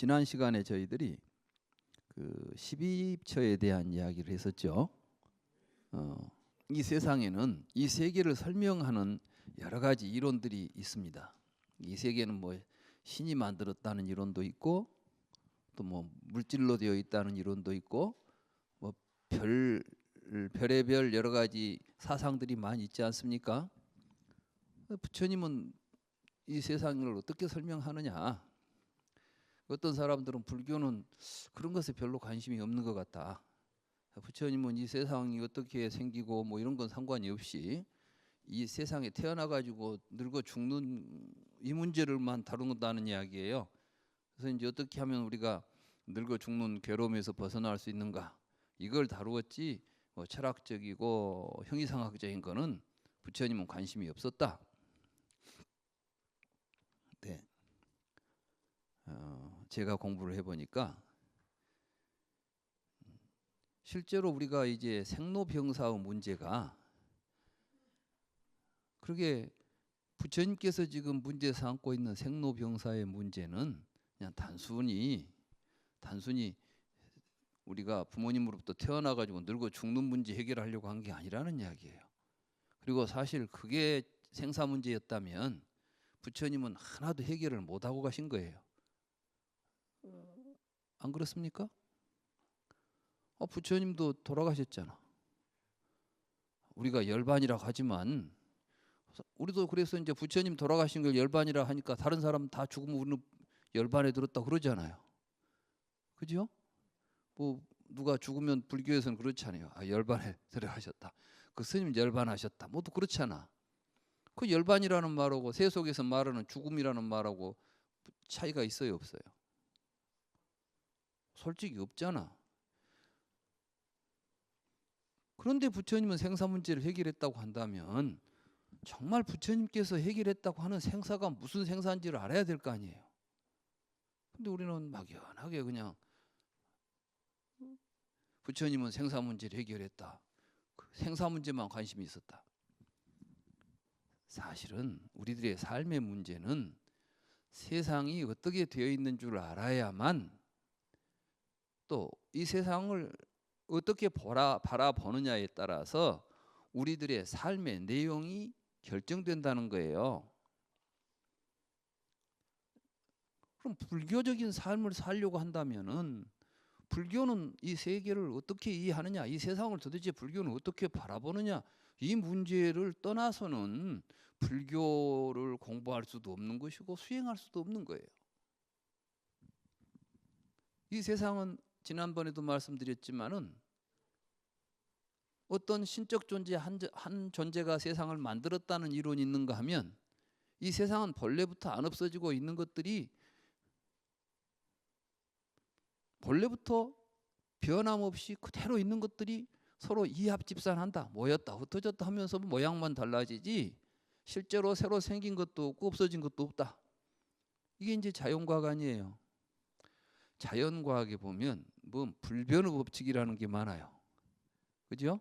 지난 시간에 저희들이 그 12처에 대한 이야기를 했었죠. 이 세상에는 이 세계를 설명하는 여러 가지 이론들이 있습니다. 이 세계는 뭐 신이 만들었다는 이론도 있고, 또 뭐 물질로 되어 있다는 이론도 있고, 뭐 별의별 여러 가지 사상들이 많이 있지 않습니까? 부처님은 이 세상을 어떻게 설명하느냐? 어떤 사람들은 불교는 그런 것에 별로 관심이 없는 것 같다. 부처님은 이 세상이 어떻게 생기고 뭐 이런 건 상관이 없이 이 세상에 태어나 가지고 늙어 죽는 이 문제를만 다룬다는 이야기예요. 그래서 이제 어떻게 하면 우리가 늙어 죽는 괴로움에서 벗어날 수 있는가, 이걸 다루었지 뭐 철학적이고 형이상학적인 거는 부처님은 관심이 없었다. 네. 제가 공부를 해보니까 실제로 우리가 이제 생로병사의 문제가 그렇게 부처님께서 지금 문제 삼고 있는 생로병사의 문제는 그냥 단순히 우리가 부모님으로부터 태어나 가지고 늙어 죽는 문제 해결하려고 한 게 아니라는 이야기예요. 그리고 사실 그게 생사 문제였다면 부처님은 하나도 해결을 못 하고 가신 거예요. 안 그렇습니까? 부처님도 돌아가셨잖아. 우리가 열반이라고 하지만 우리도 그래서 이제 부처님 돌아가신 걸 열반이라 하니까 다른 사람 다 죽으면 우리는 열반에 들었다 그러잖아요. 그죠? 뭐 누가 죽으면 불교에서는 그렇잖아요. 열반에 들어가셨다. 그 스님 열반하셨다. 모두 그렇잖아. 그 열반이라는 말하고 세속에서 말하는 죽음이라는 말하고 차이가 있어요, 없어요? 솔직히 없잖아. 그런데 부처님은 생사 문제를 해결했다고 한다면 정말 부처님께서 해결했다고 하는 생사가 무슨 생사인지를 알아야 될 거 아니에요. 근데 우리는 막연하게 그냥 부처님은 생사 문제를 해결했다. 생사 문제만 관심이 있었다. 사실은 우리들의 삶의 문제는 세상이 어떻게 되어 있는 줄 알아야만 또 이 세상을 어떻게 바라보느냐에 따라서 우리들의 삶의 내용이 결정된다는 거예요. 그럼 불교적인 삶을 살려고 한다면은 불교는 이 세계를 어떻게 이해하느냐, 이 세상을 도대체 불교는 어떻게 바라보느냐, 이 문제를 떠나서는 불교를 공부할 수도 없는 것이고 수행할 수도 없는 거예요. 이 세상은 지난번에도 말씀드렸지만은 어떤 신적 존재 한 존재가 세상을 만들었다는 이론이 있는가 하면 이 세상은 본래부터 안 없어지고 있는 것들이 본래부터 변함없이 그대로 있는 것들이 서로 이합집산한다, 모였다, 흩어졌다 하면서 모양만 달라지지 실제로 새로 생긴 것도 없고 없어진 것도 없다. 이게 이제 자연과학 아니에요. 자연과학에 보면 뭐 불변의 법칙이라는 게 많아요. 그죠?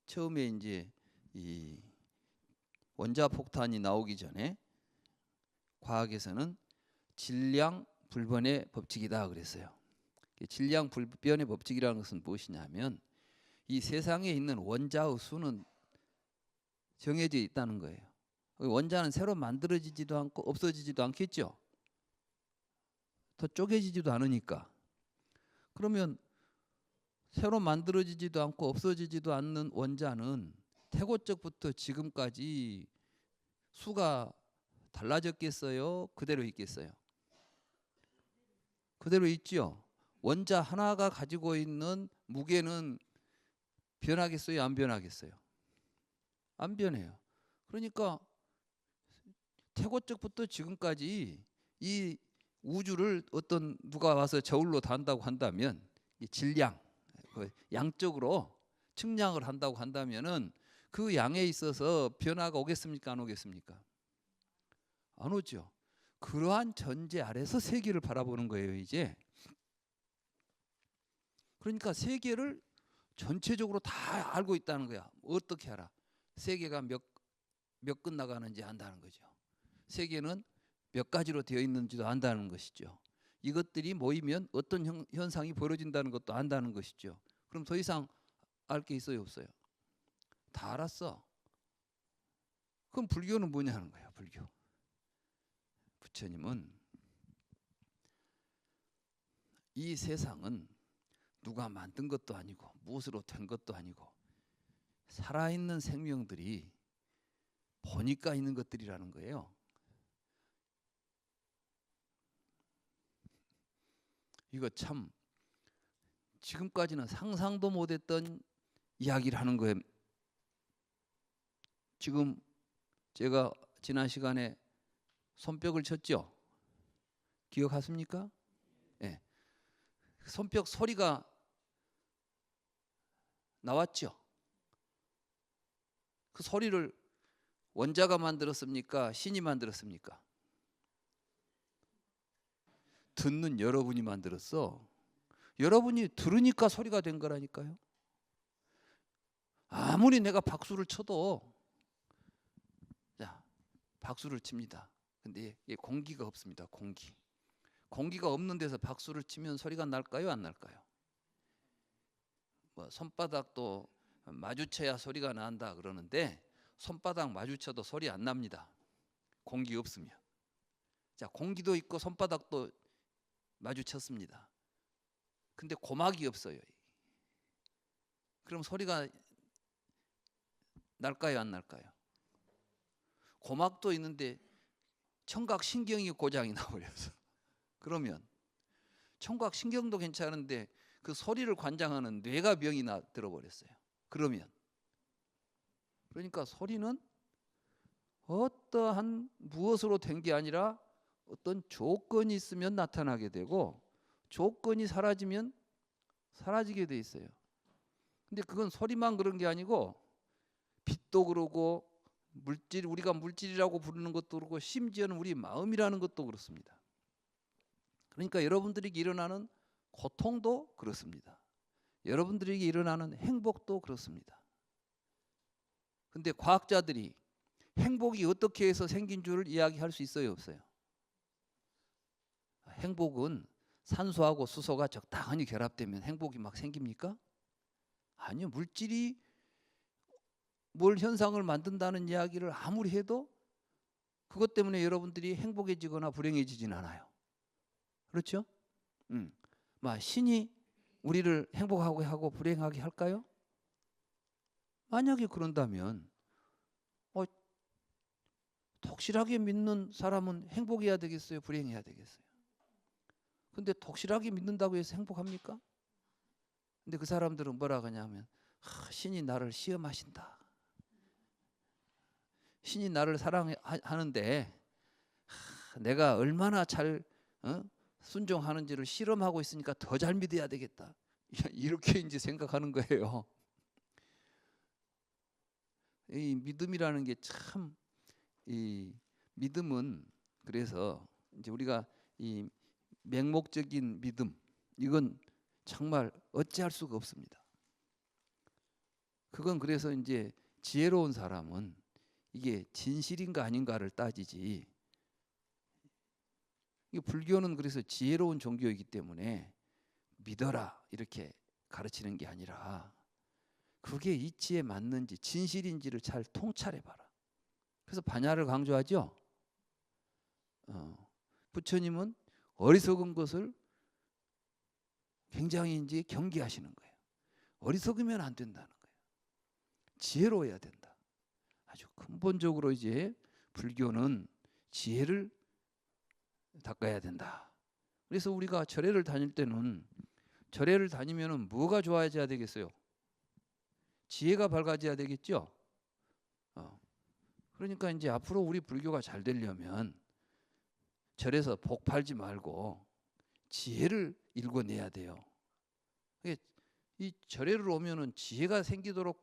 처음에 이제 이 원자폭탄이 나오기 전에 과학에서는 질량불변의 법칙이다 그랬어요. 질량불변의 법칙이라는 것은 무엇이냐면 이 세상에 있는 원자의 수는 정해져 있다는 거예요. 원자는 새로 만들어지지도 않고 없어지지도 않겠죠. 더 쪼개지지도 않으니까. 그러면 새로 만들어지지도 않고 없어지지도 않는 원자는 태고적부터 지금까지 수가 달라졌겠어요? 그대로 있겠어요? 그대로 있죠. 원자 하나가 가지고 있는 무게는 변하겠어요? 안 변하겠어요? 안 변해요. 그러니까 태고적부터 지금까지 이 우주를 어떤 누가 와서 저울로 단다고 한다면 이 질량, 양적으로 측량을 한다고 한다면은 그 양에 있어서 변화가 오겠습니까? 안 오겠습니까? 안 오죠. 그러한 전제 아래서 세계를 바라보는 거예요, 이제. 그러니까 세계를 전체적으로 다 알고 있다는 거야. 어떻게 알아? 세계가 몇 끝나가는지 안다는 거죠. 세계는 몇 가지로 되어 있는지도 안다는 것이죠. 이것들이 모이면 어떤 현상이 벌어진다는 것도 안다는 것이죠. 그럼 더 이상 알 게 있어요, 없어요? 다 알았어. 그럼 불교는 뭐냐 하는 거야, 불교. 부처님은 이 세상은 누가 만든 것도 아니고 무엇으로 된 것도 아니고 살아있는 생명들이 보니까 있는 것들이라는 거예요. 이거 참 지금까지는 상상도 못했던 이야기를 하는 거예요. 지금 제가 지난 시간에 손뼉을 쳤죠? 기억하십니까? 네. 손뼉 소리가 나왔죠? 그 소리를 원자가 만들었습니까? 신이 만들었습니까? 듣는 여러분이 만들었어. 여러분이 들으니까 소리가 된 거라니까요. 아무리 내가 박수를 쳐도, 자, 박수를 칩니다. 근데 공기가 없습니다. 공기가 없는 데서 박수를 치면 소리가 날까요, 안 날까요? 뭐 손바닥도 마주쳐야 소리가 난다 그러는데 손바닥 마주쳐도 소리 안 납니다. 공기 없으면. 자, 공기도 있고 손바닥도 마주쳤습니다. 근데 고막이 없어요. 그럼 소리가 날까요, 안 날까요? 고막도 있는데 청각신경이 고장이 나버려서 그러면 청각신경도 괜찮은데 그 소리를 관장하는 뇌가 병이 들어버렸어요. 그러니까 소리는 어떠한 무엇으로 된 게 아니라 어떤 조건이 있으면 나타나게 되고 조건이 사라지면 사라지게 돼 있어요. 근데 그건 소리만 그런 게 아니고 빛도 그러고 우리가 물질이라고 부르는 것도 그렇고 심지어는 우리 마음이라는 것도 그렇습니다. 그러니까 여러분들에게 일어나는 고통도 그렇습니다. 여러분들에게 일어나는 행복도 그렇습니다. 근데 과학자들이 행복이 어떻게 해서 생긴 줄을 이야기할 수 있어요, 없어요? 행복은 산소하고 수소가 적당히 결합되면 행복이 막 생깁니까? 아니요. 물질이 뭘 현상을 만든다는 이야기를 아무리 해도 그것 때문에 여러분들이 행복해지거나 불행해지진 않아요. 그렇죠? 신이 우리를 행복하게 하고 불행하게 할까요? 만약에 그런다면 독실하게 믿는 사람은 행복해야 되겠어요? 불행해야 되겠어요? 근데 독실하게 믿는다고 해서 행복합니까? 근데 그 사람들은 뭐라 하냐면 신이 나를 시험하신다. 신이 나를 사랑하는데 내가 얼마나 잘 순종하는지를 실험하고 있으니까 더 잘 믿어야 되겠다. 이렇게 이제 생각하는 거예요. 이 믿음이라는 게 참, 이 믿음은 그래서 이제 우리가 이 맹목적인 믿음, 이건 정말 어찌할 수가 없습니다. 그건 그래서 이제 지혜로운 사람은 이게 진실인가 아닌가를 따지지. 이 불교는 그래서 지혜로운 종교이기 때문에 믿어라 이렇게 가르치는 게 아니라 그게 이치에 맞는지 진실인지를 잘 통찰해봐라. 그래서 반야를 강조하죠. 부처님은 어리석은 것을 굉장히 이제 경계하시는 거예요. 어리석으면 안 된다는 거예요. 지혜로워야 된다. 아주 근본적으로 이제 불교는 지혜를 닦아야 된다. 그래서 우리가 절에를 다닐 때는 절에를 다니면은 뭐가 좋아져야 되겠어요? 지혜가 밝아져야 되겠죠. 그러니까 이제 앞으로 우리 불교가 잘 되려면 절에서 복 팔지 말고 지혜를 일궈내야 돼요. 이 절에를 오면은 지혜가 생기도록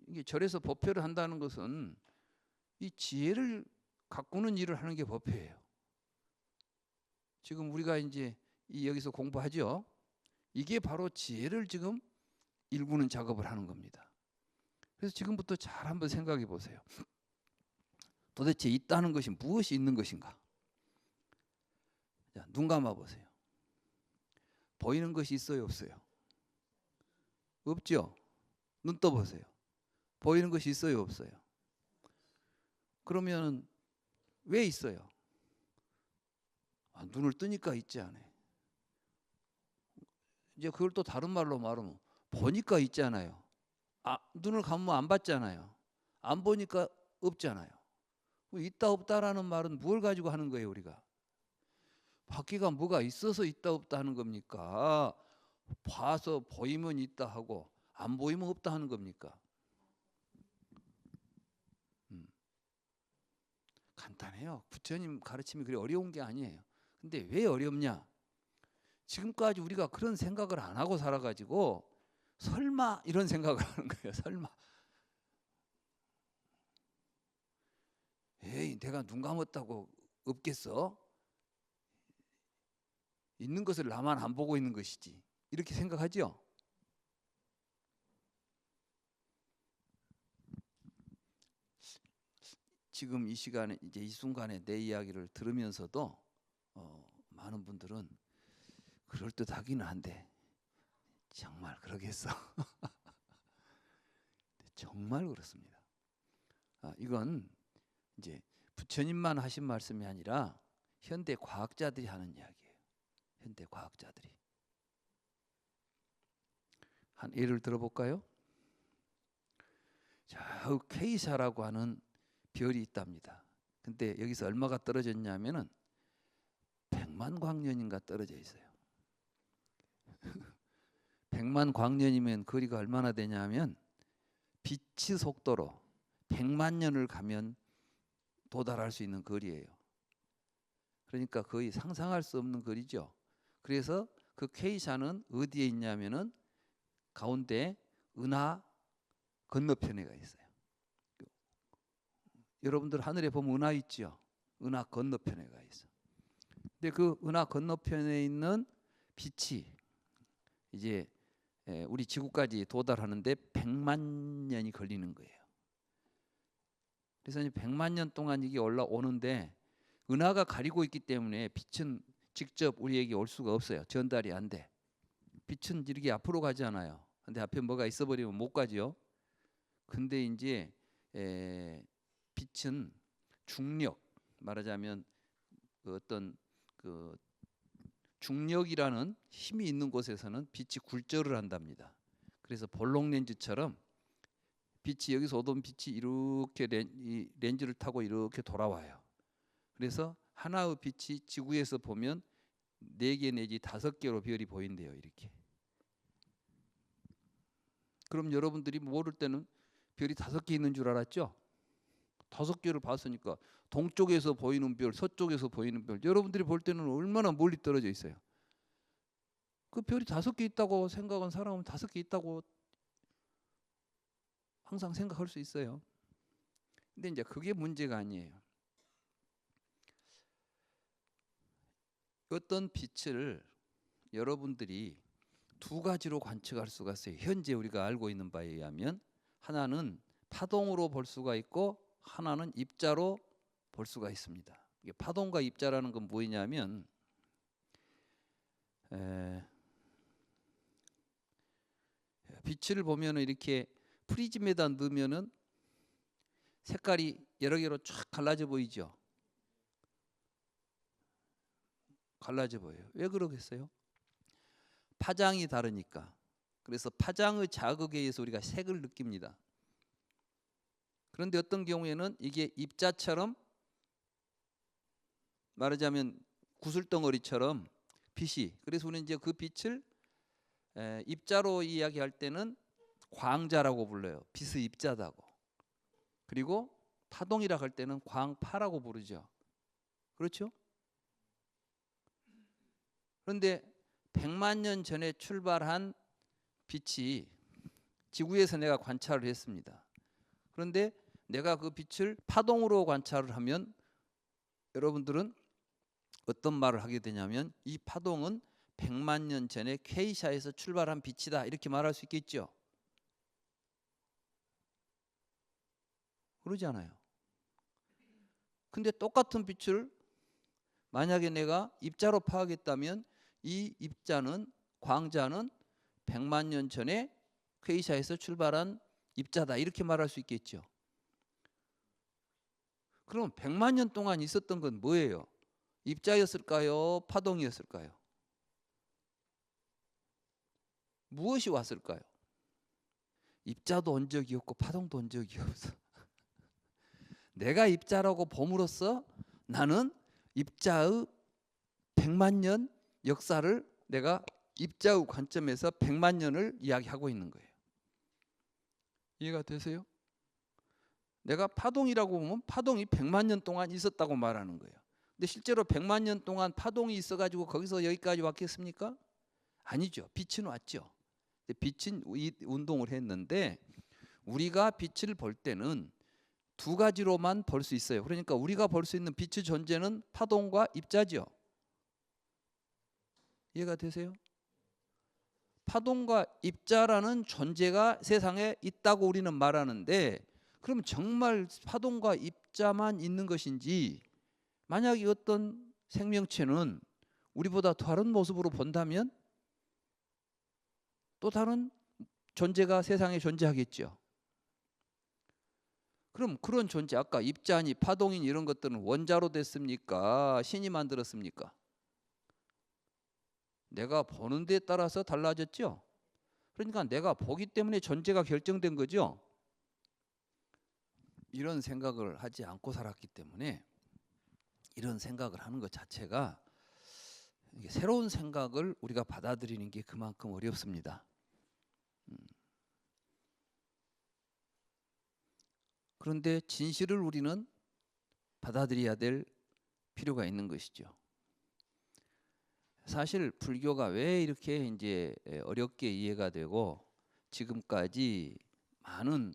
이게 절에서 법회를 한다는 것은 이 지혜를 가꾸는 일을 하는 게 법회예요. 지금 우리가 이제 여기서 공부하죠. 이게 바로 지혜를 지금 일구는 작업을 하는 겁니다. 그래서 지금부터 잘 한번 생각해 보세요. 도대체 있다는 것이 무엇이 있는 것인가? 자, 눈 감아 보세요. 보이는 것이 있어요, 없어요? 없죠? 눈 떠 보세요. 보이는 것이 있어요, 없어요? 그러면 왜 있어요? 눈을 뜨니까 있지 않아요. 이제 그걸 또 다른 말로 말하면 보니까 있잖아요. 눈을 감으면 안 봤잖아요. 안 보니까 없잖아요. 있다 없다라는 말은 뭘 가지고 하는 거예요, 우리가? 밖에가 뭐가 있어서 있다 없다 하는 겁니까? 봐서 보이면 있다 하고 안 보이면 없다 하는 겁니까? 간단해요. 부처님 가르침이 그리 어려운 게 아니에요. 근데 왜 어렵냐? 지금까지 우리가 그런 생각을 안 하고 살아가지고 설마 이런 생각을 하는 거예요. 설마. 에이, 내가 눈 감았다고 없겠어? 있는 것을 나만 안 보고 있는 것이지. 이렇게 생각하죠? 지금 이 시간에 이제 이 순간에 내 이야기를 들으면서도 많은 분들은 그럴듯하기는 한데 정말 그러겠어? 정말 그렇습니다. 이건 이제 부처님만 하신 말씀이 아니라 현대 과학자들이 하는 이야기예요. 현대 과학자들이. 한 예를 들어볼까요? 저 K사라고 하는 별이 있답니다. 근데 여기서 얼마가 떨어졌냐면은 100만 광년인가 떨어져 있어요. 100만 광년이면 거리가 얼마나 되냐면 빛의 속도로 100만 년을 가면 도달할 수 있는 거리예요. 그러니까 거의 상상할 수 없는 거리죠. 그래서 그 K사는 어디에 있냐면은 가운데 은하 건너편에 가 있어요. 여러분들 하늘에 보면 은하 있죠. 은하 건너편에 가 있어. 근데 그 은하 건너편에 있는 빛이 이제 우리 지구까지 도달하는데 100만 년이 걸리는 거예요. 그래서 이제 100만 년 동안 이게 올라오는데 은하가 가리고 있기 때문에 빛은 직접 우리에게 올 수가 없어요. 전달이 안 돼. 빛은 이렇게 앞으로 가지 않아요. 근데 앞에 뭐가 있어버리면 못 가죠. 근데 이제 빛은 중력, 말하자면 그 어떤 그 중력이라는 힘이 있는 곳에서는 빛이 굴절을 한답니다. 그래서 볼록 렌즈처럼 빛이 여기서 오던 빛이 이렇게 렌즈를 타고 이렇게 돌아와요. 그래서 하나의 빛이 지구에서 보면 4개 내지 5개로 별이 보인대요. 이렇게. 그럼 여러분들이 모를 때는 별이 5개 있는 줄 알았죠? 5개를 봤으니까 동쪽에서 보이는 별, 서쪽에서 보이는 별, 여러분들이 볼 때는 얼마나 멀리 떨어져 있어요. 그 별이 5개 있다고 생각한 사람은 5개 있다고 항상 생각할 수 있어요. 근데 이제 그게 문제가 아니에요. 어떤 빛을 여러분들이 2가지로 관측할 수가 있어요. 현재 우리가 알고 있는 바에 의하면 하나는 파동으로 볼 수가 있고 하나는 입자로 볼 수가 있습니다. 이게 파동과 입자라는 건 뭐냐면 빛을 보면은 이렇게 프리즘에다 넣으면은 색깔이 여러 개로 쫙 갈라져 보이죠. 갈라져 보여요. 왜 그러겠어요? 파장이 다르니까. 그래서 파장의 자극에 의해서 우리가 색을 느낍니다. 그런데 어떤 경우에는 이게 입자처럼 말하자면 구슬덩어리처럼 빛이, 그래서 우리는 이제 그 빛을 입자로 이야기할 때는 광자라고 불러요. 빛의 입자다고. 그리고 파동이라고 할 때는 광파라고 부르죠. 그렇죠? 그런데 100만 년 전에 출발한 빛이 지구에서 내가 관찰을 했습니다. 그런데 내가 그 빛을 파동으로 관찰을 하면 여러분들은 어떤 말을 하게 되냐면 이 파동은 100만 년 전에 K사에서 출발한 빛이다 이렇게 말할 수 있겠죠. 그러잖아요. 근데 똑같은 빛을 만약에 내가 입자로 파악했다면 이 입자는 광자는 100만 년 전에 퀘이샤에서 출발한 입자다 이렇게 말할 수 있겠죠. 그럼 100만 년 동안 있었던 건 뭐예요? 입자였을까요? 파동이었을까요? 무엇이 왔을까요? 입자도 온 적이 없고 파동도 온 적이 없어. 내가 입자라고 봄으로써 나는 입자의 100만 년 역사를 내가 입자의 관점에서 100만 년을 이야기하고 있는 거예요. 이해가 되세요? 내가 파동이라고 보면 파동이 100만 년 동안 있었다고 말하는 거예요. 근데 실제로 100만 년 동안 파동이 있어가지고 거기서 여기까지 왔겠습니까? 아니죠. 빛은 왔죠. 빛은 이 운동을 했는데 우리가 빛을 볼 때는 두 가지로만 볼 수 있어요. 그러니까 우리가 볼 수 있는 빛의 존재는 파동과 입자죠. 이해가 되세요? 파동과 입자라는 존재가 세상에 있다고 우리는 말하는데 그럼 정말 파동과 입자만 있는 것인지 만약에 어떤 생명체는 우리보다 다른 모습으로 본다면 또 다른 존재가 세상에 존재하겠죠. 그럼 그런 존재 아까 입자니 파동인 이런 것들은 원자로 됐습니까? 신이 만들었습니까? 내가 보는 데에 따라서 달라졌죠. 그러니까 내가 보기 때문에 존재가 결정된 거죠. 이런 생각을 하지 않고 살았기 때문에 이런 생각을 하는 것 자체가 새로운 생각을 우리가 받아들이는 게 그만큼 어렵습니다. 그런데 진실을 우리는 받아들여야 될 필요가 있는 것이죠. 사실 불교가 왜 이렇게 이제 어렵게 이해가 되고 지금까지 많은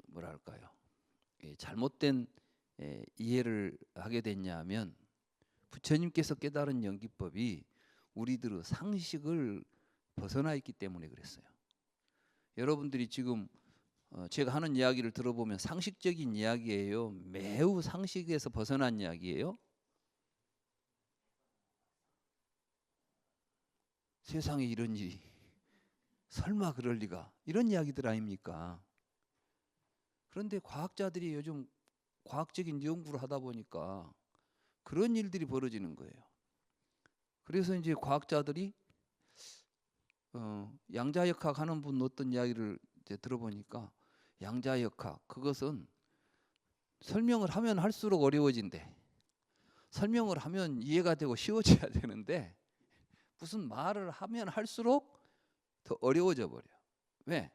뭐랄까요? 잘못된 이해를 하게 됐냐면 부처님께서 깨달은 연기법이 우리들의 상식을 벗어나 있기 때문에 그랬어요. 여러분들이 지금 제가 하는 이야기를 들어보면 상식적인 이야기예요? 매우 상식에서 벗어난 이야기예요? 세상에 이런 일이 설마 그럴 리가 이런 이야기들 아닙니까? 그런데 과학자들이 요즘 과학적인 연구를 하다 보니까 그런 일들이 벌어지는 거예요. 그래서 이제 과학자들이 양자역학 하는 분 어떤 이야기를 이제 들어보니까 양자역학 그것은 설명을 하면 할수록 어려워진대. 설명을 하면 이해가 되고 쉬워져야 되는데 무슨 말을 하면 할수록 더 어려워져 버려. 왜?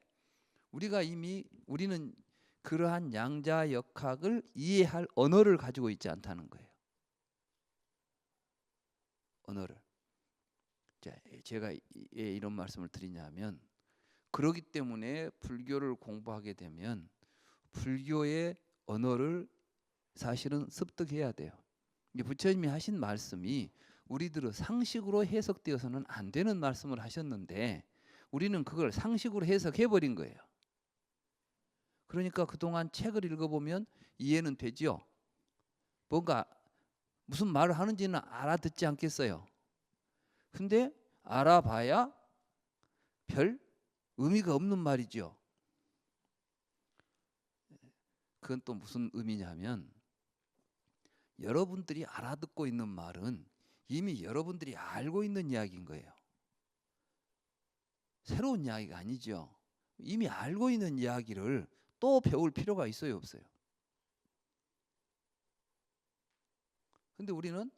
우리는 그러한 양자역학을 이해할 언어를 가지고 있지 않다는 거예요. 언어를. 제가 이런 말씀을 드리냐면 그러기 때문에 불교를 공부하게 되면 불교의 언어를 사실은 습득해야 돼요. 부처님이 하신 말씀이 우리들의 상식으로 해석되어서는 안 되는 말씀을 하셨는데 우리는 그걸 상식으로 해석해 버린 거예요. 그러니까 그동안 책을 읽어보면 이해는 되죠. 뭔가 무슨 말을 하는지는 알아듣지 않겠어요. 근데 알아봐야 별 의미가 없는 말이죠. 그건 또 무슨 의미냐면 여러분들이 알아듣고 있는 말은 이미 여러분들이 알고 있는 이야기인 거예요. 새로운 이야기가 아니죠. 이미 알고 있는 이야기를 또 배울 필요가 있어요, 없어요? 근데 우리는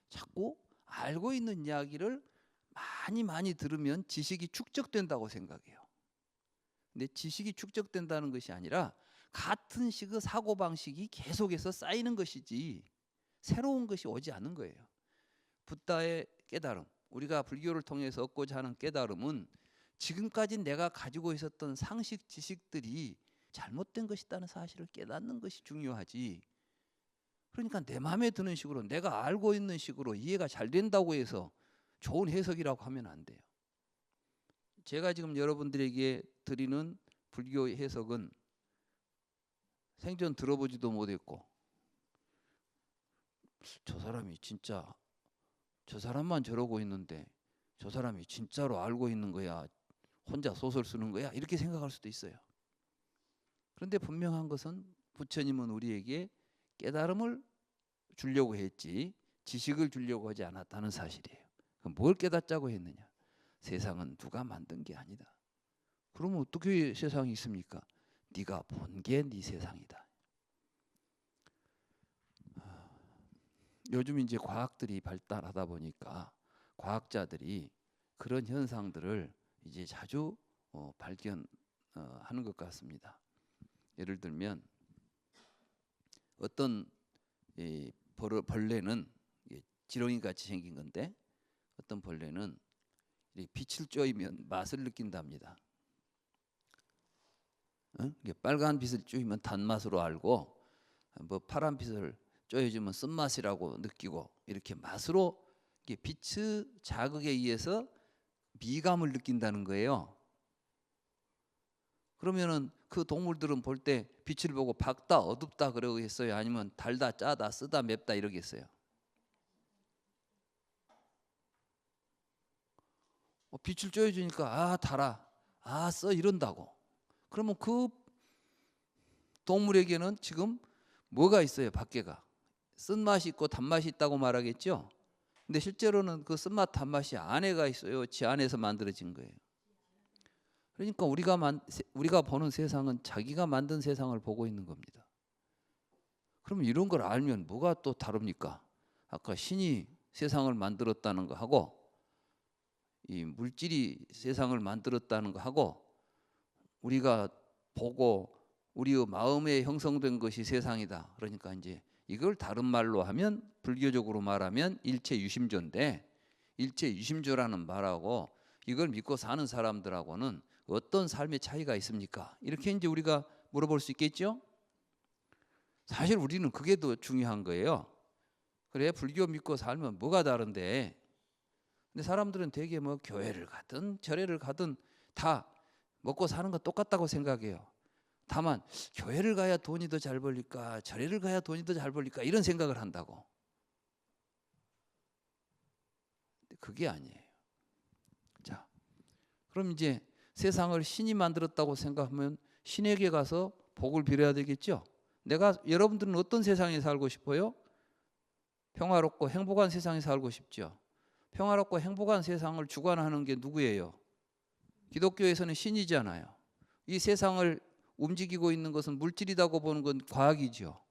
자꾸 알고 있는 이야기를 많이 들으면 지식이 축적된다고 생각해요. 근데 지식이 축적된다는 것이 아니라 같은 식의 사고방식이 계속해서 쌓이는 것이지 새로운 것이 오지 않는 거예요. 붓다의 깨달음, 우리가 불교를 통해서 얻고자 하는 깨달음은 지금까지 내가 가지고 있었던 상식 지식들이 잘못된 것이라는 사실을 깨닫는 것이 중요하지. 그러니까 내 마음에 드는 식으로 내가 알고 있는 식으로 이해가 잘 된다고 해서 좋은 해석이라고 하면 안 돼요. 제가 지금 여러분들에게 드리는 불교 해석은 생전 들어보지도 못했고, 저 사람이 진짜 저 사람만 저러고 있는데 저 사람이 진짜로 알고 있는 거야, 혼자 소설 쓰는 거야, 이렇게 생각할 수도 있어요. 그런데 분명한 것은 부처님은 우리에게 깨달음을 주려고 했지 지식을 주려고 하지 않았다는 사실이에요. 그럼 뭘 깨닫자고 했느냐? 세상은 누가 만든 게 아니다. 그러면 어떻게 세상이 있습니까? 네가 본 게 네 세상이다. 요즘 이제 과학들이 발달하다 보니까 과학자들이 그런 현상들을 이제 자주 발견하는 것 같습니다. 예를 들면 어떤 벌레는 지렁이 같이 생긴 건데, 어떤 벌레는 빛을 쬐면 맛을 느낀답니다. 빨간 빛을 쬐면 단맛으로 알고, 뭐 파란 빛을 쬐주면 쓴맛이라고 느끼고, 이렇게 맛으로 빛의 자극에 의해서 미감을 느낀다는 거예요. 그러면은 그 동물들은 볼 때 빛을 보고 밝다 어둡다 그러겠어요? 아니면 달다 짜다 쓰다 맵다 이러겠어요? 빛을 쬐주니까 달아, 써 이런다고. 그러면 그 동물에게는 지금 뭐가 있어요? 밖에가 쓴맛이 있고 단맛이 있다고 말하겠죠. 근데 실제로는 그 쓴맛 단맛이 안에가 있어요. 지 안에서 만들어진 거예요. 그러니까 우리가 보는 세상은 자기가 만든 세상을 보고 있는 겁니다. 그럼 이런 걸 알면 뭐가 또 다릅니까? 아까 신이 세상을 만들었다는 거 하고, 이 물질이 세상을 만들었다는 거 하고, 우리가 보고 우리의 마음에 형성된 것이 세상이다. 그러니까 이제 이걸 다른 말로 하면, 불교적으로 말하면 일체유심조인데, 일체유심조라는 말하고 이걸 믿고 사는 사람들하고는 어떤 삶의 차이가 있습니까? 이렇게 이제 우리가 물어볼 수 있겠죠? 사실 우리는 그게 더 중요한 거예요. 그래, 불교 믿고 살면 뭐가 다른데? 근데 사람들은 되게 뭐 교회를 가든 절에를 가든 다 먹고 사는 거 똑같다고 생각해요. 다만 교회를 가야 돈이 더 잘 벌릴까, 절에를 가야 돈이 더 잘 벌릴까, 이런 생각을 한다고. 그게 아니에요. 자, 그럼 이제 세상을 신이 만들었다고 생각하면 신에게 가서 복을 빌어야 되겠죠. 여러분들은 어떤 세상에 살고 싶어요? 평화롭고 행복한 세상에 살고 싶죠. 평화롭고 행복한 세상을 주관하는 게 누구예요? 기독교에서는 신이잖아요. 이 세상을 움직이고 있는 것은 물질이라고 보는 건 과학이죠.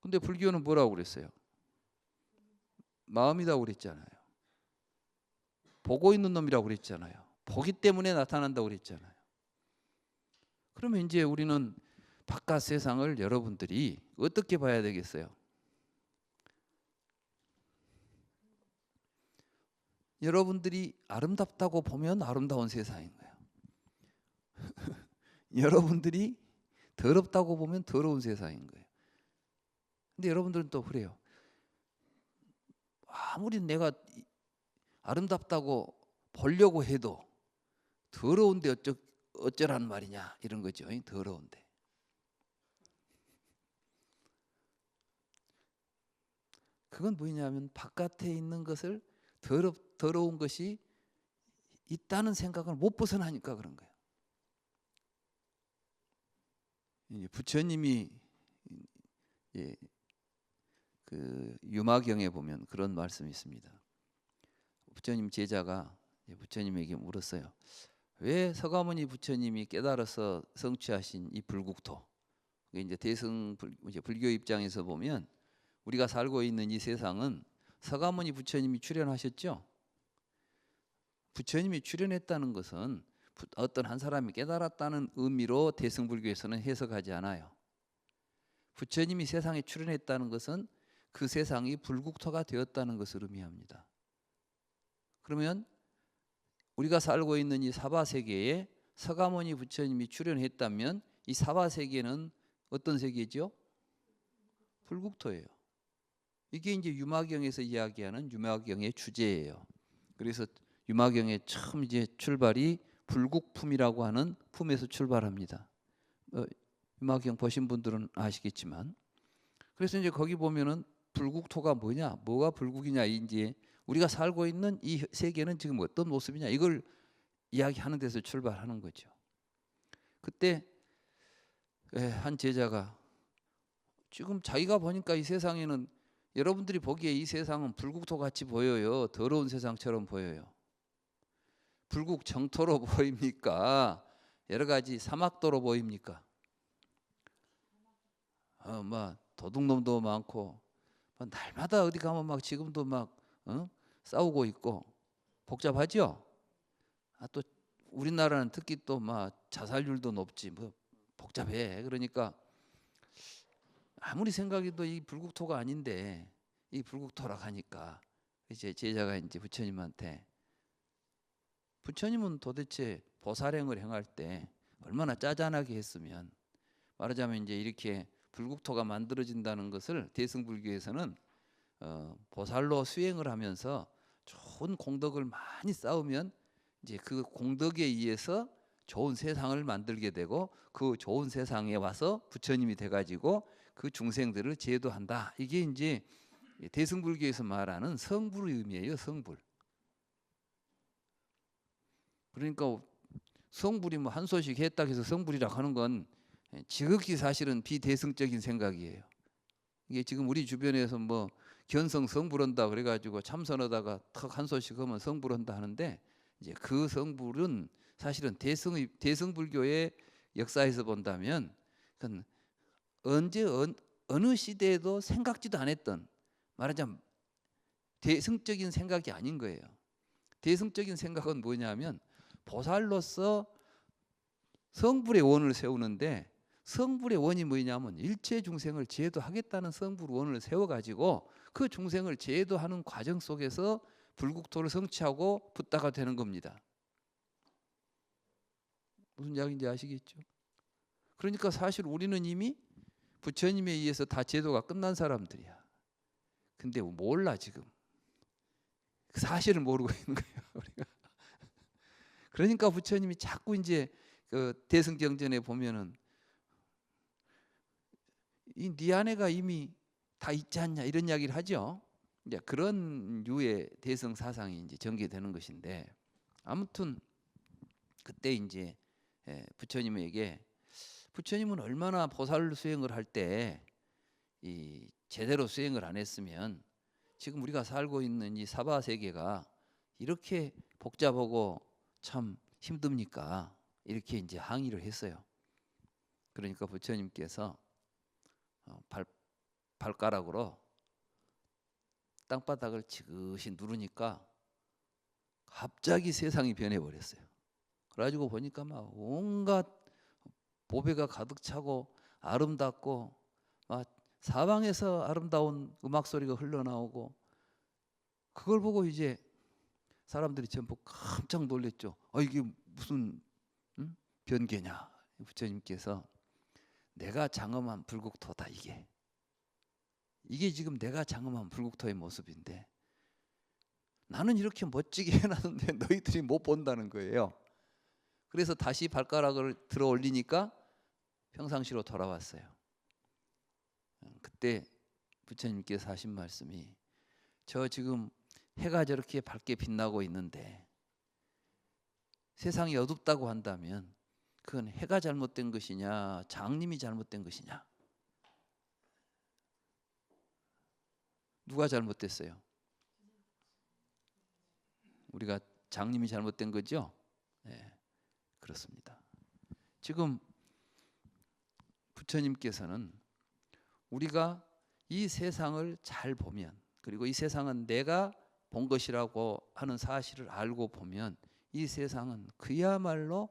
근데 불교는 뭐라고 그랬어요? 마음이라고 그랬잖아요. 보고 있는 놈이라고 그랬잖아요. 보기 때문에 나타난다고 그랬잖아요. 그러면 이제 우리는 바깥 세상을 여러분들이 어떻게 봐야 되겠어요? 여러분들이 아름답다고 보면 아름다운 세상인 거예요. 여러분들이 더럽다고 보면 더러운 세상인 거예요. 근데 여러분들은 또 그래요. 아무리 내가 아름답다고 보려고 해도 더러운데 어쩌란 말이냐, 이런 거죠. 더러운데. 그건 뭐냐면 바깥에 있는 것을 더러운 것이 있다는 생각을 못 벗어나니까 그런 거예요. 부처님이 그 유마경에 보면 그런 말씀이 있습니다. 부처님 제자가 부처님에게 물었어요. 왜 서가모니 부처님이 깨달아서 성취하신 이 불국토, 이제 불교 입장에서 보면 우리가 살고 있는 이 세상은 서가모니 부처님이 출현하셨죠. 부처님이 출현했다는 것은 어떤 한 사람이 깨달았다는 의미로 대승불교에서는 해석하지 않아요. 부처님이 세상에 출현했다는 것은 그 세상이 불국토가 되었다는 것을 의미합니다. 그러면 우리가 살고 있는 이 사바세계에 서가모니 부처님이 출현했다면 이 사바세계는 어떤 세계죠? 불국토예요. 이게 이제 유마경에서 이야기하는 유마경의 주제예요. 그래서 유마경의 처음 이제 출발이 불국품이라고 하는 품에서 출발합니다. 유마경 보신 분들은 아시겠지만, 그래서 이제 거기 보면은 불국토가 뭐냐, 뭐가 불국이냐, 이제 우리가 살고 있는 이 세계는 지금 어떤 모습이냐, 이걸 이야기하는 데서 출발하는 거죠. 그때 한 제자가 지금 자기가 보니까 이 세상에는, 여러분들이 보기에 이 세상은 불국토 같이 보여요? 더러운 세상처럼 보여요? 불국 정토로 보입니까? 여러 가지 사막도로 보입니까? 막 도둑놈도 많고, 날마다 어디 가면 막 지금도 막 싸우고 있고 복잡하죠? 또 우리나라는 특히 또 막 자살률도 높지, 뭐 복잡해. 그러니까 아무리 생각해도 이 불국토가 아닌데 이 불국토라 하니까 이제 제자가 이제 부처님한테, 부처님은 도대체 보살행을 행할 때 얼마나 짜잔하게 했으면, 말하자면 이제 이렇게 불국토가 만들어진다는 것을 대승불교에서는 보살로 수행을 하면서 좋은 공덕을 많이 쌓으면 이제 그 공덕에 의해서 좋은 세상을 만들게 되고, 그 좋은 세상에 와서 부처님이 돼가지고 그 중생들을 제도한다. 이게 이제 대승불교에서 말하는 성불의 의미예요. 성불. 그러니까 성불이 뭐 한 소식 했다 해서 성불이라 하는 건 지극히 사실은 비대승적인 생각이에요. 이게 지금 우리 주변에서 뭐 견성 성불한다 그래가지고 참선하다가 턱 한 소식 하면 성불한다 하는데, 이제 그 성불은 사실은 대승불교의 역사에서 본다면 그건 언제 어느 시대에도 생각지도 않았던, 말하자면 대승적인 생각이 아닌 거예요. 대승적인 생각은 뭐냐면 보살로서 성불의 원을 세우는데, 성불의 원이 뭐냐면 일체 중생을 제도하겠다는 성불 원을 세워가지고 그 중생을 제도하는 과정 속에서 불국토를 성취하고 붓다가 되는 겁니다. 무슨 이야기인지 아시겠죠? 그러니까 사실 우리는 이미 부처님에 의해서 다 제도가 끝난 사람들이야. 근데 몰라, 지금. 그 사실을 모르고 있는 거예요, 우리가. 그러니까 부처님이 자꾸 이제 그 대승경전에 보면은 네 안에가 이미 다 있지 않냐, 이런 이야기를 하죠. 이제 그런 류의 대승 사상이 이제 전개되는 것인데, 아무튼 그때 이제 부처님에게, 부처님은 얼마나 보살 수행을 할 때 이 제대로 수행을 안 했으면 지금 우리가 살고 있는 이 사바 세계가 이렇게 복잡하고 참 힘듭니까? 이렇게 이제 항의를 했어요. 그러니까 부처님께서 발가락으로 땅바닥을 지그시 누르니까 갑자기 세상이 변해버렸어요. 그래가지고 보니까 막 온갖 보배가 가득 차고 아름답고, 막 사방에서 아름다운 음악 소리가 흘러나오고, 그걸 보고 이제 사람들이 전부 깜짝 놀랐죠. 이게 무슨 변개냐. 부처님께서 내가 장엄한 불국토다, 이게 지금 내가 장엄한 불국토의 모습인데 나는 이렇게 멋지게 해놨는데 너희들이 못 본다는 거예요. 그래서 다시 발가락을 들어 올리니까 평상시로 돌아왔어요. 그때 부처님께서 하신 말씀이, 저 지금 해가 저렇게 밝게 빛나고 있는데 세상이 어둡다고 한다면 그건 해가 잘못된 것이냐, 장님이 잘못된 것이냐? 누가 잘못됐어요? 우리가 장님이 잘못된 거죠? 네, 그렇습니다. 지금 부처님께서는 우리가 이 세상을 잘 보면, 그리고 이 세상은 내가 본 것이라고 하는 사실을 알고 보면 이 세상은 그야말로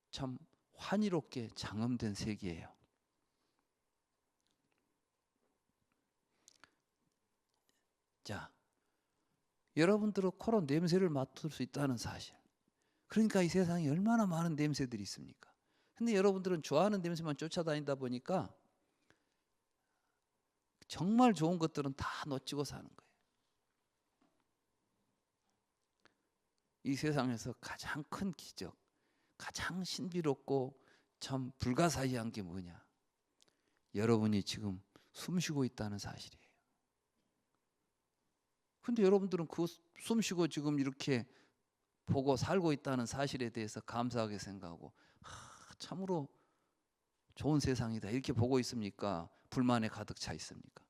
참 환희롭게 장엄된 세계예요. 자, 여러분들은 코로 냄새를 맡을 수 있다는 사실. 그러니까 이 세상에 얼마나 많은 냄새들이 있습니까? 근데 여러분들은 좋아하는 냄새만 쫓아다니다 보니까 정말 좋은 것들은 다 놓치고 사는 거예요. 이 세상에서 가장 큰 기적, 가장 신비롭고 참 불가사의한 게 뭐냐? 여러분이 지금 숨쉬고 있다는 사실이에요. 근데 여러분들은 그 숨쉬고 지금 이렇게 보고 살고 있다는 사실에 대해서 감사하게 생각하고 참으로 좋은 세상이다 이렇게 보고 있습니까? 불만에 가득 차 있습니까?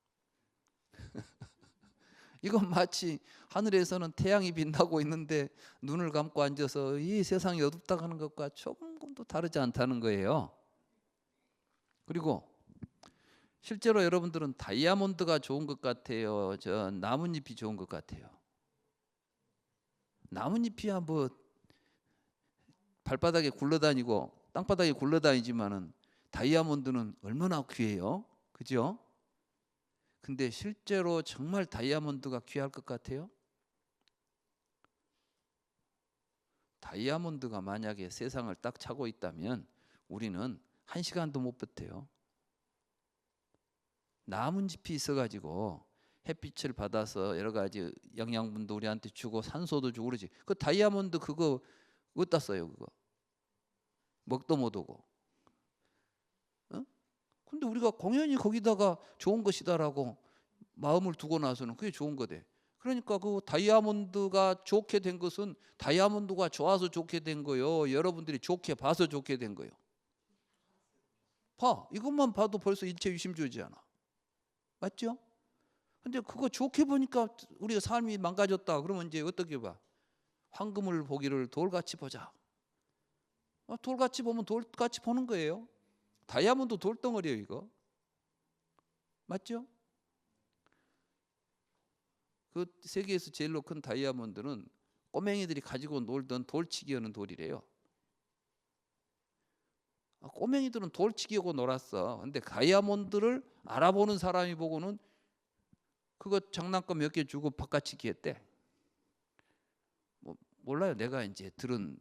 이건 마치 하늘에서는 태양이 빛나고 있는데 눈을 감고 앉아서 이 세상이 어둡다고 하는 것과 조금도 다르지 않다는 거예요. 그리고 실제로 여러분들은 다이아몬드가 좋은 것 같아요? 저 나뭇잎이 좋은 것 같아요? 나뭇잎이야 뭐 발바닥에 굴러다니고 땅바닥에 굴러다니지만은 다이아몬드는 얼마나 귀해요? 그죠? 근데 실제로 정말 다이아몬드가 귀할 것 같아요? 다이아몬드가 만약에 세상을 딱 차고 있다면 우리는 1시간도 못 버텨요. 나뭇잎이 있어가지고 햇빛을 받아서 여러 가지 영양분도 우리한테 주고 산소도 주고 그러지. 그 다이아몬드 그거 어디다 써요 그거? 먹도 못 오고. 근데 우리가 공연히 거기다가 좋은 것이다라고 마음을 두고 나서는 그게 좋은 거대. 그러니까 그 다이아몬드가 좋게 된 것은 다이아몬드가 좋아서 좋게 된 거요. 여러분들이 좋게 봐서 좋게 된 거요. 봐, 이것만 봐도 벌써 일체 유심조지잖아. 맞죠? 근데 그거 좋게 보니까 우리가 삶이 망가졌다. 그러면 이제 어떻게 봐? 황금을 보기를 돌같이 보자. 돌같이 보면 돌같이 보는 거예요. 다이아몬드 돌덩어리예요 이거. 맞죠? 그 세계에서 제일로 큰 다이아몬드는 꼬맹이들이 가지고 놀던 돌치기 하는 돌이래요. 꼬맹이들은 돌치기하고 놀았어. 근데 다이아몬드를 알아보는 사람이 보고는 그거 장난감 몇 개 주고 바꿔치기 했대. 뭐 몰라요. 내가 이제 들은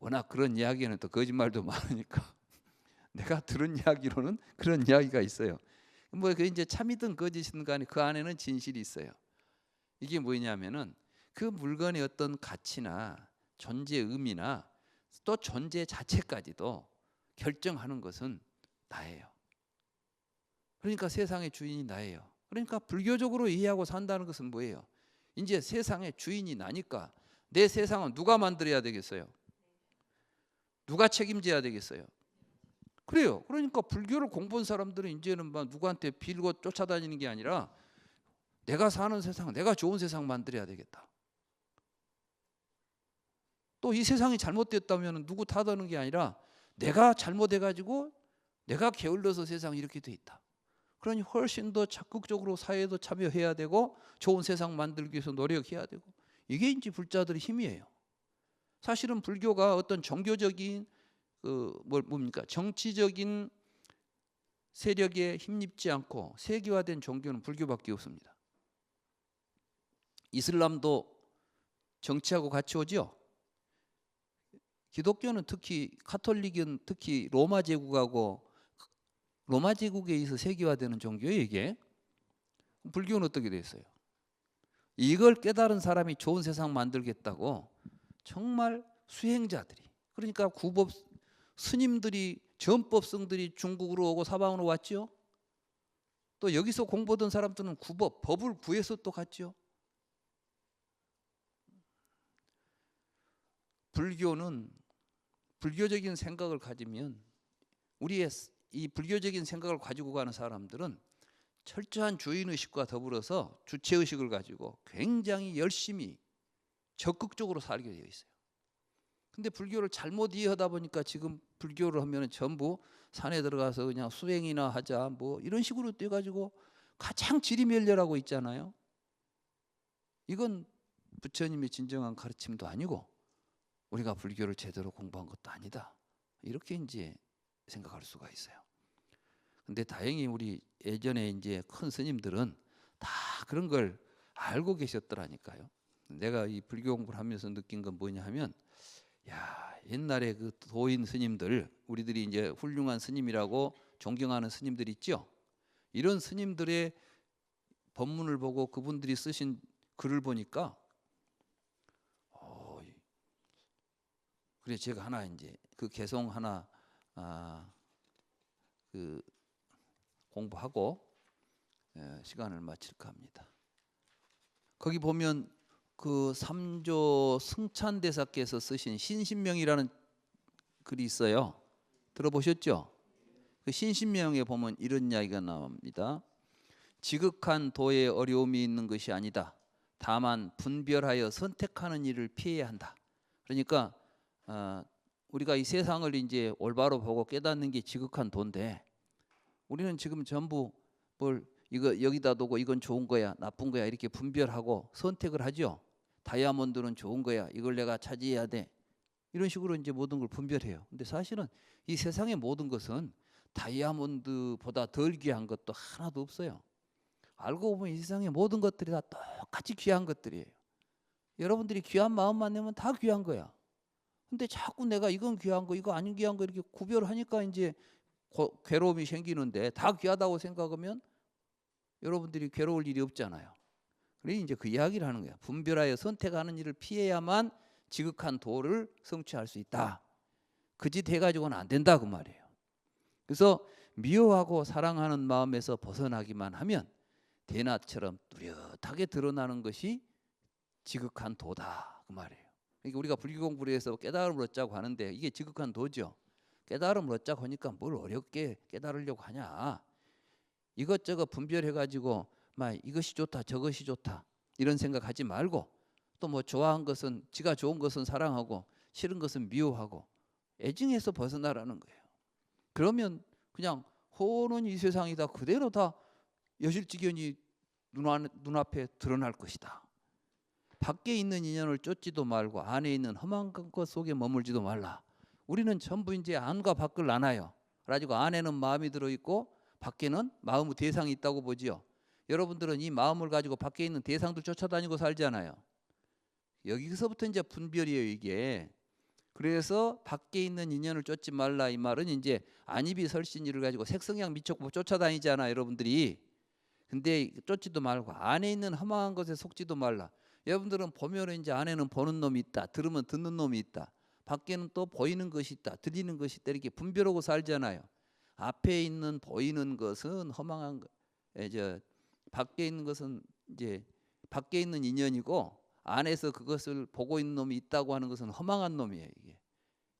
워낙 그런 이야기는 또 거짓말도 많으니까 내가 들은 이야기로는 그런 이야기가 있어요. 뭐 그 이제 참이든 거짓이든 간에 그 안에는 진실이 있어요. 이게 뭐냐면은 그 물건의 어떤 가치나 존재의 의미나 또 존재 자체까지도 결정하는 것은 나예요. 그러니까 세상의 주인이 나예요. 그러니까 불교적으로 이해하고 산다는 것은 뭐예요? 이제 세상의 주인이 나니까 내 세상은 누가 만들어야 되겠어요? 누가 책임져야 되겠어요? 그래요. 그러니까 불교를 공부한 사람들은 이제는 막 누구한테 빌고 쫓아다니는 게 아니라 내가 사는 세상, 내가 좋은 세상 만들어야 되겠다. 또 이 세상이 잘못됐다면 누구 탓하는 게 아니라 내가 잘못해가지고 내가 게을러서 세상이 이렇게 돼 있다. 그러니 훨씬 더 적극적으로 사회에도 참여해야 되고 좋은 세상 만들기 위해서 노력해야 되고 이게 이제 불자들의 힘이에요. 사실은 불교가 어떤 종교적인 뭡니까 정치적인 세력에 힘입지 않고 세계화된 종교는 불교밖에 없습니다. 이슬람도 정치하고 같이 오죠. 기독교는 특히 카톨릭은 특히 로마 제국하고 로마 제국에 의해서 세계화되는 종교예요 이게. 불교는 어떻게 됐어요? 이걸 깨달은 사람이 좋은 세상 만들겠다고 정말 수행자들이 그러니까 구법 스님들이 전법僧들이 중국으로 오고 사방으로 왔죠. 또 여기서 공부하던 사람들은 법을 구해서 또 갔죠. 불교는 불교적인 생각을 가지면 우리의 이 불교적인 생각을 가지고 가는 사람들은 철저한 주인의식과 더불어서 주체의식을 가지고 굉장히 열심히 적극적으로 살게 되어 있어요. 근데 불교를 잘못 이해하다 보니까 지금 불교를 하면 전부 산에 들어가서 그냥 수행이나 하자 뭐 이런 식으로 돼가지고 가장 지리멸렬하고 있잖아요. 이건 부처님의 진정한 가르침도 아니고 우리가 불교를 제대로 공부한 것도 아니다. 이렇게 이제 생각할 수가 있어요. 근데 다행히 우리 예전에 이제 큰 스님들은 다 그런 걸 알고 계셨더라니까요. 내가 이 불교 공부를 하면서 느낀 건 뭐냐 하면 야, 옛날에 그 도인 스님들 우리들이 이제 훌륭한 스님이라고 존경하는 스님들 있죠. 이런 스님들의 법문을 보고 그분들이 쓰신 글을 보니까 그래서 제가 하나 이제 그 개송 하나 그 공부하고 시간을 마칠까 합니다. 거기 보면 그 3조 승찬대사께서 쓰신 신신명이라는 글이 있어요. 들어보셨죠? 그 신신명에 보면 이런 이야기가 나옵니다. 지극한 도에 어려움이 있는 것이 아니다. 다만 분별하여 선택하는 일을 피해야 한다. 그러니까 우리가 이 세상을 이제 올바로 보고 깨닫는 게 지극한 도인데, 우리는 지금 전부 뭘 이거 여기다 두고 이건 좋은 거야, 나쁜 거야 이렇게 분별하고 선택을 하죠. 다이아몬드는 좋은 거야, 이걸 내가 차지해야 돼. 이런 식으로 이제 모든 걸 분별해요. 근데 사실은 이 세상의 모든 것은 다이아몬드보다 덜 귀한 것도 하나도 없어요. 알고 보면 이 세상의 모든 것들이 다 똑같이 귀한 것들이에요. 여러분들이 귀한 마음만 내면 다 귀한 거야. 근데 자꾸 내가 이건 귀한 거, 이거 아닌 귀한 거 이렇게 구별하니까 이제 괴로움이 생기는데, 다 귀하다고 생각하면 여러분들이 괴로울 일이 없잖아요. 그래서 이제 그 이야기를 하는 거야. 분별하여 선택하는 일을 피해야만 지극한 도를 성취할 수 있다. 그 짓 해가지고는 안 된다 그 말이에요. 그래서 미워하고 사랑하는 마음에서 벗어나기만 하면 대낮처럼 뚜렷하게 드러나는 것이 지극한 도다 그 말이에요. 그러니까 우리가 불교 공부를 해서 깨달음을 얻자고 하는데 이게 지극한 도죠. 깨달음을 얻자고 하니까 뭘 어렵게 깨달으려고 하냐. 이것저것 분별해가지고 막 이것이 좋다 저것이 좋다 이런 생각하지 말고, 또 뭐 좋아한 것은, 지가 좋은 것은 사랑하고 싫은 것은 미워하고 애증에서 벗어나라는 거예요. 그러면 그냥 호는 이 세상이다 그대로 다 여실직연히 눈앞에 드러날 것이다. 밖에 있는 인연을 쫓지도 말고 안에 있는 험한 것 속에 머물지도 말라. 우리는 전부 이제 안과 밖을 나눠요. 그래가지고 안에는 마음이 들어있고 밖에는 마음의 대상이 있다고 보지요. 여러분들은 이 마음을 가지고 밖에 있는 대상도 쫓아다니고 살잖아요. 여기서부터 이제 분별이에요 이게. 그래서 밖에 있는 인연을 쫓지 말라 이 말은 이제 안입이 설신이를 가지고 색성향 미촉 쫓아다니잖아 여러분들이. 근데 쫓지도 말고 안에 있는 험한 것에 속지도 말라. 여러분들은 보면 이제 안에는 보는 놈이 있다, 들으면 듣는 놈이 있다, 밖에는 또 보이는 것이 있다, 들리는 것이 있다, 이렇게 분별하고 살잖아요. 앞에 있는 보이는 것은 허망한 것, 밖에 있는 것은 이제 밖에 있는 인연이고, 안에서 그것을 보고 있는 놈이 있다고 하는 것은 허망한 놈이에요 이게.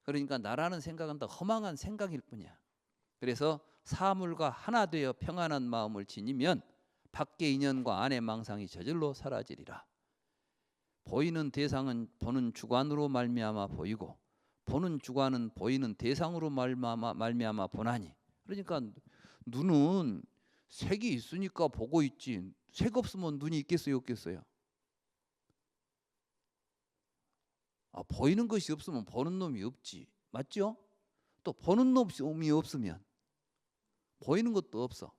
그러니까 나라는 생각은 다 허망한 생각일 뿐이야. 그래서 사물과 하나 되어 평안한 마음을 지니면 밖의 인연과 안의 망상이 저절로 사라지리라. 보이는 대상은 보는 주관으로 말미암아 보이고 보는 주관은 보이는 대상으로 말미암아 보나니. 그러니까 눈은 색이 있으니까 보고 있지, 색 없으면 눈이 있겠어요 없겠어요? 보이는 것이 없으면 보는 놈이 없지, 맞죠? 또 보는 놈이 없으면 보이는 것도 없어.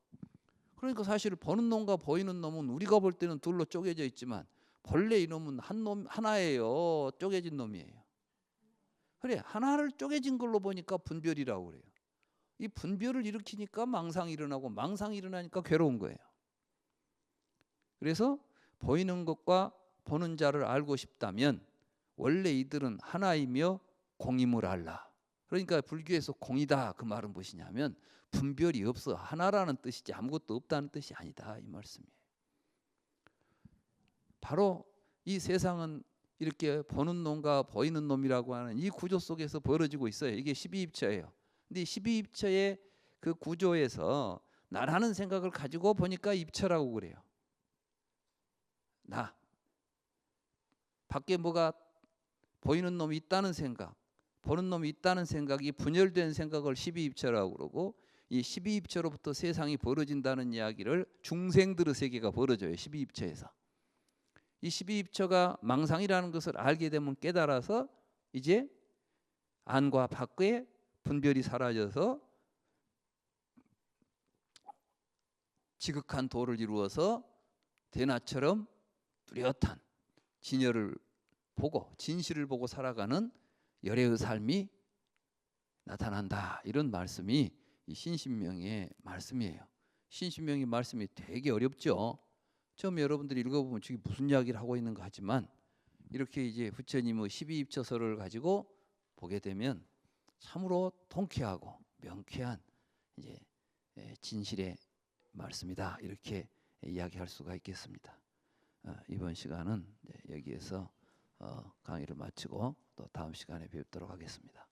그러니까 사실 보는 놈과 보이는 놈은 우리가 볼 때는 둘로 쪼개져 있지만 본래 이놈은 하나예요. 쪼개진 놈이에요. 그래, 하나를 쪼개진 걸로 보니까 분별이라고 그래요. 이 분별을 일으키니까 망상이 일어나고, 망상이 일어나니까 괴로운 거예요. 그래서 보이는 것과 보는 자를 알고 싶다면 원래 이들은 하나이며 공임을 알라. 그러니까 불교에서 공이다 그 말은 무엇이냐면 분별이 없어, 하나라는 뜻이지 아무것도 없다는 뜻이 아니다 이 말씀이에요. 바로 이 세상은 이렇게 보는 놈과 보이는 놈이라고 하는 이 구조 속에서 벌어지고 있어요. 이게 12입처예요. 근데 12입처의 그 구조에서 나라는 생각을 가지고 보니까 입처라고 그래요. 나. 밖에 뭐가 보이는 놈이 있다는 생각, 보는 놈이 있다는 생각이 분열된 생각을 12입처라고 그러고, 이 12입처로부터 세상이 벌어진다는 이야기를 중생들의 세계가 벌어져요. 12입처에서. 이 12입처가 망상이라는 것을 알게 되면 깨달아서 이제 안과 밖의 분별이 사라져서 지극한 도를 이루어서 대낮처럼 뚜렷한 진열을 보고 진실을 보고 살아가는 열애의 삶이 나타난다. 이런 말씀이 이 신신명의 말씀이에요. 신신명의 말씀이 되게 어렵죠. 처음에 여러분들이 읽어보면 저게 무슨 이야기를 하고 있는가 하지만, 이렇게 이제 부처님의 12입처서를 가지고 보게 되면 참으로 통쾌하고 명쾌한 이제 진실의 말씀이다, 이렇게 이야기할 수가 있겠습니다. 이번 시간은 여기에서 강의를 마치고 또 다음 시간에 뵙도록 하겠습니다.